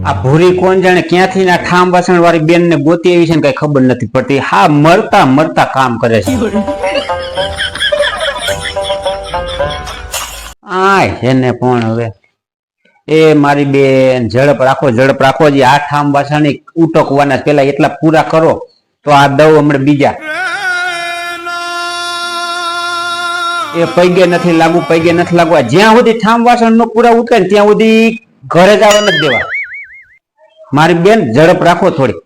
આ ભૂરી કોણ જાણે ક્યાંથી ના ઠામ વાસણ વાળી બેન ને ગોતી આવી છે ને કઈ ખબર નથી પડતી. હા મરતા મરતા કામ કરે છે. આય એને પણ હવે એ મારી બેન ઝડપ રાખો જે આ ઠામ વાસણ ઉટકવાના પેલા એટલા પૂરા કરો તો આ દવ હમણાં બીજા એ પૈગે નથી લાગવા જ્યાં સુધી ઠામ વાસણ નો પૂરા ઉતરે ને ત્યાં સુધી ઘરે જવા નથી દેવા. મારી બેન ઝડપ રાખો થોડી.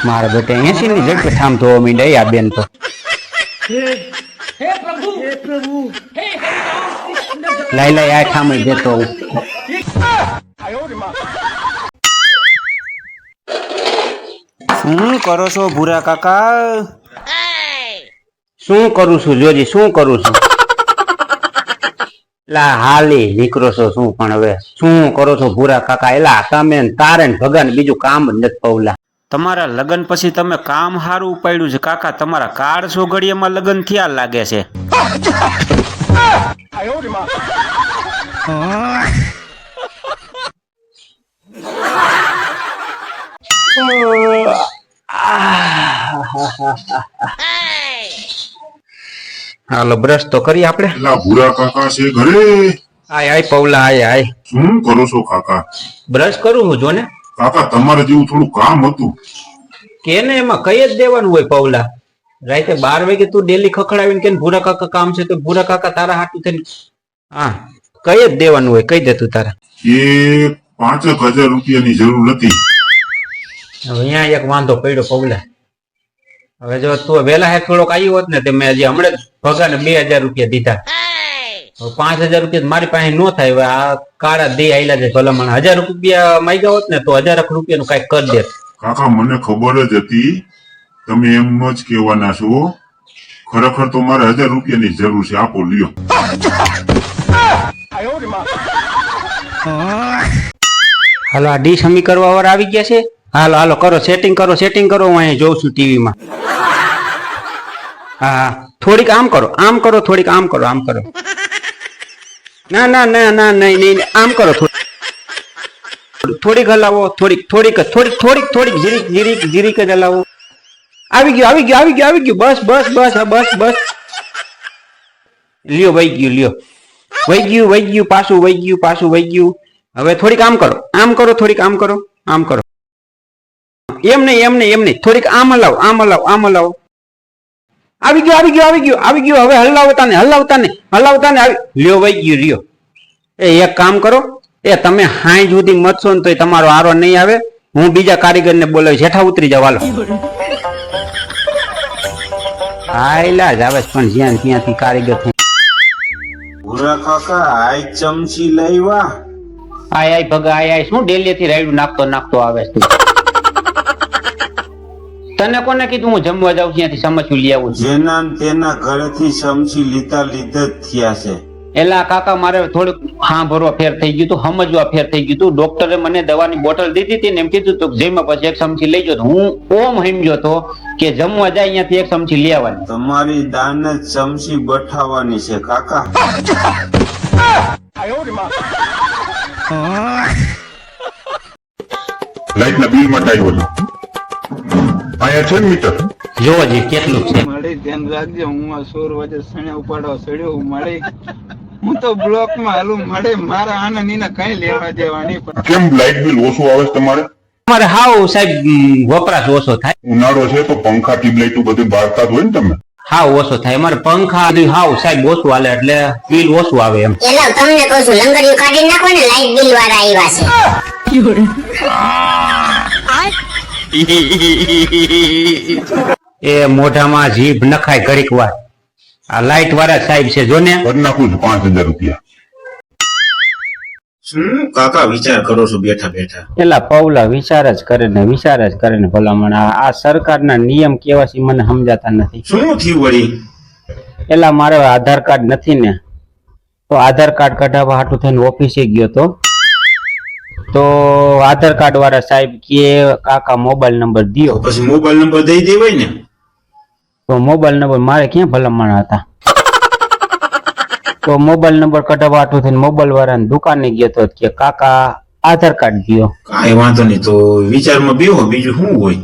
મારા બેટા 80 ની ઝડપે ઠામ ધોવા માંડ્યા આ બેન તો. લાઈ આ ઠામ દેતો શું કરો છો ભૂરા કાકા? શું કરું છું જોજી, શું કરું છું? લા હાલી નીકળો છો શું પણ હવે શું કરો છો ભૂરા કાકા? એલા તમે તારે ને ભગવાન બીજું કામ જ નથી પવલા. તમારા લગ્ન પછી તમે કામ સારું ઉપાડ્યું છે કાકા. તમારા કાળ સોગડિયામાં લગ્ન થયા લાગે છે. હાલો બ્રશ તો કરી આપણે. ભૂરા કાકા છે ઘરે? આય પવલા આય. શું કરો છો કાકા? બ્રશ કરું હું જો ને કાકા. તમારે જેવું થોડું કામ હતું કે ને એમાં કઈ જ દેવાનું હોય પવલા. રાતે 12 વાગે તું ડેલી ખખડાવીને કે ભૂરા કાકા કામ છે તો ભૂરા કાકા તારા હાટું થઈને હા કઈ જ દેવાનું હોય. કઈ દે તું તારા. એ 5,000 રૂપિયાની જરૂર નથી. હવે અહીંયા એક વાંધો પડ્યો પવલા. હવે જો તું વેલા હે થોડોક આવ્યો હોત ને તે મેં હજી હમણાં ભગાને 2,000 રૂપિયા દીધા. 5,000 રૂપિયા મારી પાસે ન થાય. હવે આ કાળા દે આયલા છે ભલામણ. 1,000 રૂપિયા માંગ્યા હોત ને તો 1,000 રૂપિયાનું કઈક કરી દે. કાકા મને ખબર જ હતી તમે એમ જ કહેવાના છો. ખરેખર તો મારે 1,000 રૂપિયાની જરૂર છે. આપો લ્યો. હાલો આ ડીશ હમી કરવા વાળા આવી ગયા છે. હાલો કરો સેટિંગ કરો હું અહીંયા જોઉં છું ટીવી માં. હા થોડીક આમ કરો થોડીક આમ કરો. ના નહીં આમ કરો. થોડીક હલાવો થોડીક જીરીક જ હલાવો. આવી ગયું બસ લ્યો વહી ગયું પાછું વહી ગયું. હવે થોડીક આમ કરો થોડીક આમ કરો. એમ નહીં થોડીક આમ હલાવો. આવી ગયું હવે હલાવતા ને લ્યો વહી ગયું લ્યો. એ એક કામ કરો એ તમે હાઈ સુધી મતશો ને તો તમારો આરો નહીં આવે. હું બીજા કારીગર ને બોલાવી જેઠા ઉતરી જાવ. હાલો હાયલા જ આવે પણ જ્યાં ત્યાંથી કારીગર ભૂરા કાકા આય ચમચી લઈવા. આય ભગા શું ડેલી થી રાયડું નાખતો આવે છે. તને કોને કીધું હું જમવા જાઉં ત્યાંથી સમજવું લઈ આવું? જેના તેના ઘરેથી સમજી લીધા જ થયા છે. એલા કાકા મારે થોડુંક ભરવા ફેર થઈ ગયું તું, સમજવા ફેર થઈ ગયું તું. ડોક્ટરે મને દવાની બોટલ દીધી હતી ને એમ કીધું તું જેમાં પછી એક ચમચી લઈ ગયો. હું ઓમ સમજ્યો તો કે જમવા જાય અહીંયાથી એક ચમચી લઈ આવવાની. તમારી દાન ચમચી બઠાવાની છે કાકા. લાઈટ ના બિલ માટે આવ્યો છું. અહીંયા છે મીટર જોવો જી કેટલું છે. મળે ધ્યાન રાખજો. હું આ સોર વચ્ચે સણ્યા ઉપાડવા સડ્યો મળે. હું તો બ્લોક માં હાલું મળે. મારા આના નીના કઈ લેવા દેવા નહીં. કેમ લાઈટ બિલ ઓછું આવે છે તમારે? અમારે હાવ સાહેબ વપરાશ ઓછો થાય. ઉનાળો છે તો પંખા ટ્યુબલાઇટ બધું બાળતા હોય ને તમે. હાવ ઓછો થાય અમારે પંખા હાવ સાહેબ ઓછું હાલે એટલે બિલ ઓછું આવે એમ. એલા તમને કહું છું લંગરિયું કાઢી નાખો ને લાઈટ બિલ વાળા આવ્યા છે. એ મોઢામાં જીભ નખાય ઘડીક વાર. આ લાઈટ વાળા સાહેબ છે જો ને. કરી નાખું છું 5,000 રૂપિયા. શું કાકા વિચાર કરો છો બેઠા બેઠા? એલા પૌલા વિચાર જ કરે ને ભલામણ. આ સરકારના નિયમ કેવા છે મને સમજાતા નથી. શું થયું વળી? એલા મારે આધાર કાર્ડ નથી ને તો આધાર કાર્ડ કઢાવવા હાટું થઈને ઓફિસે ગયો તો આધાર કાર્ડ વાળા સાહેબ કે કાકા મોબાઈલ નંબર દિયો. પછી મોબાઈલ નંબર દઈ દેવાય ને. તો મોબાઈલ નંબર મારે ક્યાં ભલામણ હતા. તો મોબાઈલ નંબર કઢાવવા હાટુ થઈને મોબાઈલ વાળાની દુકાને ગયો તો કે કાકા આધાર કાર્ડ દ્યો. કાંઈ વાંધો નહીં, તો વિચારમાં બેહો, બીજું શું હોય.